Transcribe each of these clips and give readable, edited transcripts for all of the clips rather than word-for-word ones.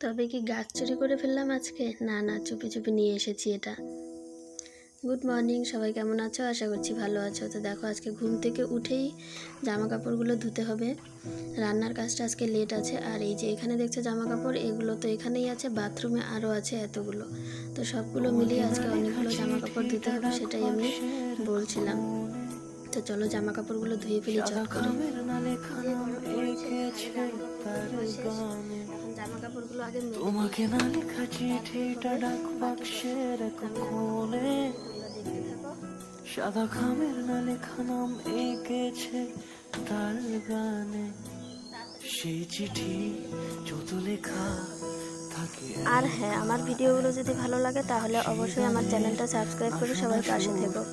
তবে কি গাছ চুরি করে ফেললাম আজকে? না না, চুপি চুপি নিয়ে এসেছি এটা। গুড মর্নিং, সবাই কেমন আছো? আশা করছি ভালো আছো। তো দেখো, আজকে ঘুম থেকে উঠেই জামা কাপড়গুলো ধুতে হবে। রান্নার কাজটা আজকে লেট আছে। আর এই যে এখানে দেখছো জামা কাপড়, এগুলো তো এখানেই আছে, বাথরুমে আরও আছে এতগুলো। তো সবগুলো মিলিয়ে আজকে অনেকগুলো জামা কাপড় ধুতে হবে, সেটাই আমি বলছিলাম। তো চলো জামা কাপড়গুলো ধুয়ে ফেলি চট করে। এখন জামা কাপড়গুলো আগে তোমাকে না লেখা চিঠিটা ডাক বাক্সের কোণে, সাদা খামের না লেখা নাম এঁকেছে তার গানে। সেই চিঠি যত লেখা থাকে। আর হ্যাঁ, আমার ভিডিওগুলো যদি ভালো লাগে তাহলে অবশ্যই আমার চ্যানেলটা সাবস্ক্রাইব করে সবাই পাশে থেকো।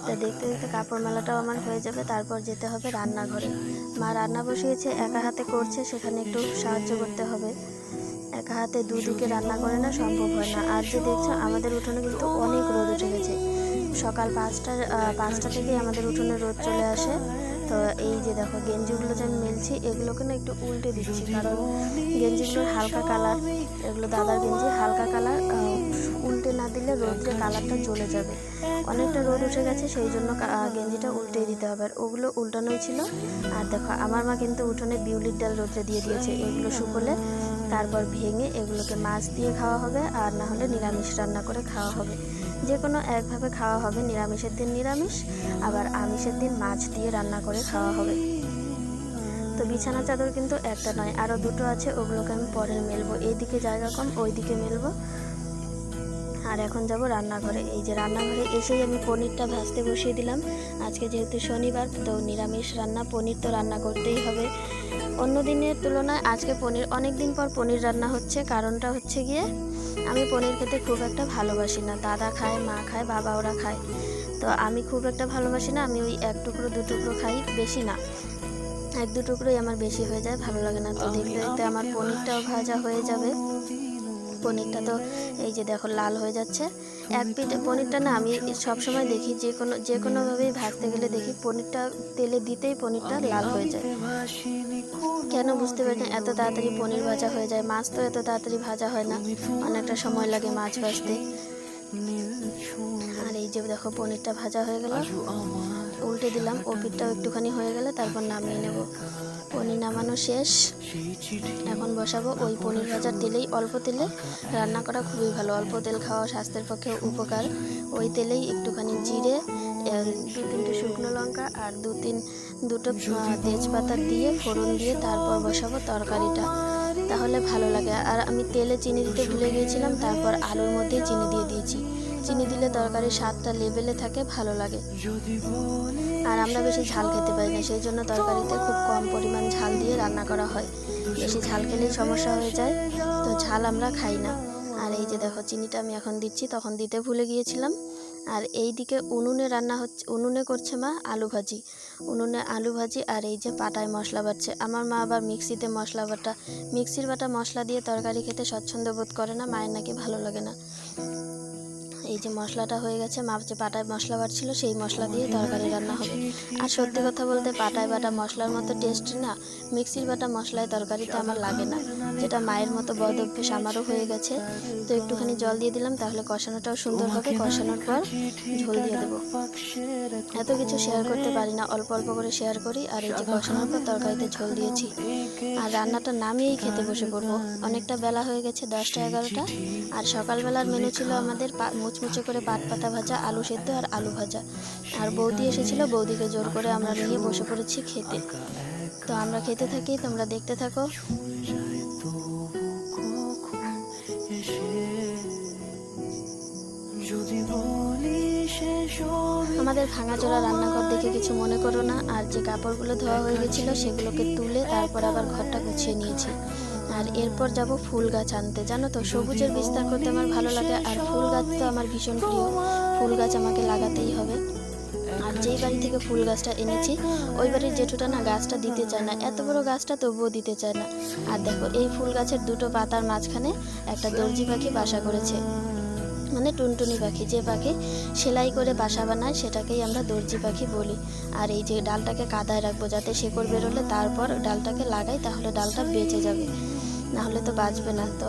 তো দেখতে দেখতে কাপড় মেলাটাও আমার হয়ে যাবে। তারপর যেতে হবে রান্নাঘরে। মা রান্না বসিয়েছে, একা হাতে করছে, সেখানে একটু সাহায্য করতে হবে। একা হাতে দুদিকে রান্না করে না সম্ভব হয় না। আর যে দেখছো আমাদের উঠোনে কিন্তু অনেক রোদ উঠে গেছে। সকাল 5টা থেকেই আমাদের উঠোনে রোদ চলে আসে। তো এই যে দেখো গেঞ্জিগুলো যে আমি মেলছি, এগুলোকে না একটু উল্টে দিচ্ছি, কারণ গেঞ্জিগুলোর হালকা কালার, এগুলো দাদার গেঞ্জি, হালকা কালার উল্টে না দিলে রোদ্রে কালারটা চলে যাবে। অনেকটা রোদ উঠে গেছে, সেই জন্য গেঞ্জিটা উল্টে দিতে হবে। আর ওগুলো উল্টানোই ছিল। আর দেখো আমার মা কিন্তু উঠোনে বিউলির ডাল রোদ্রে দিয়ে দিয়েছে। এগুলো শুকোলে তারপর ভেঙে এগুলোকে মাছ দিয়ে খাওয়া হবে, আর না হলে নিরামিষ রান্না করে খাওয়া হবে। যে কোনো একভাবে খাওয়া হবে। নিরামিষের দিন নিরামিষ, আবার আমিষের দিন মাছ দিয়ে রান্না করে খাওয়া হবে। তো বিছানা চাদর কিন্তু একটা নয়, আরও দুটো আছে, ওগুলোকে আমি পরে মেলবো। এইদিকে জায়গা কম, ওইদিকে মেলবো। আর এখন যাব রান্নাঘরে। এই যে রান্নাঘরে এসেই আমি পনিরটা ভাজতে বসিয়ে দিলাম। আজকে যেহেতু শনিবার, তো নিরামিষ রান্না, পনির তো রান্না করতেই হবে। অন্য দিনের তুলনায় আজকে পনির, অনেক দিন পর পনির রান্না হচ্ছে। কারণটা হচ্ছে গিয়ে আমি পনির খেতে খুব একটা ভালোবাসি না। দাদা খায়, মা খায়, বাবা ওরা খায়। তো আমি খুব একটা ভালোবাসি না। আমি ওই 1 টুকরো 2 টুকরো খাই, বেশি না। 1-2 টুকরোই আমার বেশি হয়ে যায়, ভালো লাগে না। তো দেখতে দেখতে আমার পনিরটাও ভাজা হয়ে যাবে। পনিরটা তো এই যে দেখো লাল হয়ে যাচ্ছে। এক পিঠে পনিরটা না, আমি সবসময় দেখি যে কোনোভাবেই ভাজতে গেলে দেখি পনিরটা তেলে দিতেই পনিরটা লাল হয়ে যায়। কেন বুঝতে পারি না, এত তাড়াতাড়ি পনির ভাজা হয়ে যায়। মাছ তো এত তাড়াতাড়ি ভাজা হয় না, অনেকটা সময় লাগে মাছ ভাজতে। আর এই যে দেখো পনিরটা ভাজা হয়ে গেল, উল্টে দিলাম। ও পিঠটাও একটুখানি হয়ে গেলে তারপর নামিয়ে নেব। পনির নামানো শেষ। এখন বসাবো ওই পনির ভাজার তেলেই। অল্প তেলে রান্না করা খুবই ভালো। অল্প তেল খাওয়া স্বাস্থ্যের পক্ষে উপকার। ওই তেলেই একটুখানি জিরে, 2-3টে শুকনো লঙ্কা আর দুটো তেজপাতা দিয়ে ফোড়ন দিয়ে তারপর বসাবো তরকারিটা, তাহলে ভালো লাগে। আর আমি তেলে চিনি দিতে ভুলে গিয়েছিলাম, তারপর আলুর মধ্যেই চিনি দিয়ে দিয়েছি। চিনি দিলে তরকারির স্বাদটা লেভেলে থাকে, ভালো লাগে। আর আমরা বেশি ঝাল খেতে পারি না, সেই জন্য তরকারিতে খুব কম পরিমাণ ঝাল দিয়ে রান্না করা হয়। বেশি ঝাল খেলেই সমস্যা হয়ে যায়, তো ঝাল আমরা খাই না। আর এই যে দেখো চিনিটা আমি এখন দিচ্ছি, তখন দিতে ভুলে গিয়েছিলাম। আর এই দিকে উনুনে রান্না হচ্ছে, উনুনে করছে মা আলু ভাজি। উনুনে আলু ভাজি, আর এই যে পাটায় মশলা বাটছে। আমার মা আবার মিক্সিতে মিক্সির বাটা মশলা দিয়ে তরকারি খেতে স্বচ্ছন্দ বোধ করে না, মায়ের নাকি ভালো লাগে না। এই যে মশলাটা হয়ে গেছে, মা যে পাটায় মশলা বাটছিল সেই মশলা দিয়ে তরকারি রান্না হবে। আর সত্যি কথা বলতে পাটায় বাটা মশলার মতো টেস্ট না মিক্সির বাটা মশলায় তরকারিতে আমার লাগে না, যেটা মায়ের মতো বদ অভ্যেস আমারও হয়ে গেছে। তো একটুখানি জল দিয়ে দিলাম, তাহলে কষানোটাও সুন্দর হবে। কষানোর পর ঝোল দিয়ে দেবো। এত কিছু শেয়ার করতে পারি না, অল্প অল্প করে শেয়ার করি। আর এই যে কষানোর পর তরকারিতে ঝোল দিয়েছি, আর রান্নাটা নামিয়েই খেতে বসে পড়বো। অনেকটা বেলা হয়ে গেছে, 10টা-11টা। আর সকালবেলার মেনু ছিল আমাদের মুচমুচে করে পাট পাতা ভাজা, আলু সেদ্ধ আর আলু ভাজা। আর বৌদি এসেছিল, বৌদিকে জোর করে আমরা নিয়ে বসে পড়েছি খেতে। তো আমরা খেতে থাকি, তোমরা দেখতে থাকো। আমাদের ভাঙাচোরা রান্নাঘর দেখে কিছু মনে করো না। আর যে কাপড়গুলো ধোয়া হয়ে গেছিলো সেগুলোকে তুলে তারপর আবার ঘরটা গুছিয়ে নিয়েছি। আর এরপর যাব ফুল গাছ আনতে। জানো তো, সবুজের বিস্তার করতে আমার ভালো লাগে, আর ফুল গাছ তো আমার ভীষণ প্রিয়। ফুল গাছ আমাকে লাগাতেই হবে। আর যেই বাড়ি থেকে ফুল গাছটা এনেছি, ওই বাড়ির জেঠুটা না গাছটা দিতে চায় না, এত বড় গাছটা তবুও দিতে চায় না। আর দেখো এই ফুল গাছের দুটো পাতার মাঝখানে একটা দর্জি পাখি বাসা করেছে, মানে টুনটুনি পাখি। যে পাখি সেলাই করে বাসা বানায় সেটাকেই আমরা দর্জি পাখি বলি। আর এই যে ডালটাকে কাদায় রাখবো, যাতে শেকড় বেরোলে তারপর ডালটাকে লাগাই, তাহলে ডালটা বেঁচে যাবে। না হলে তো বাঁচবে না। তো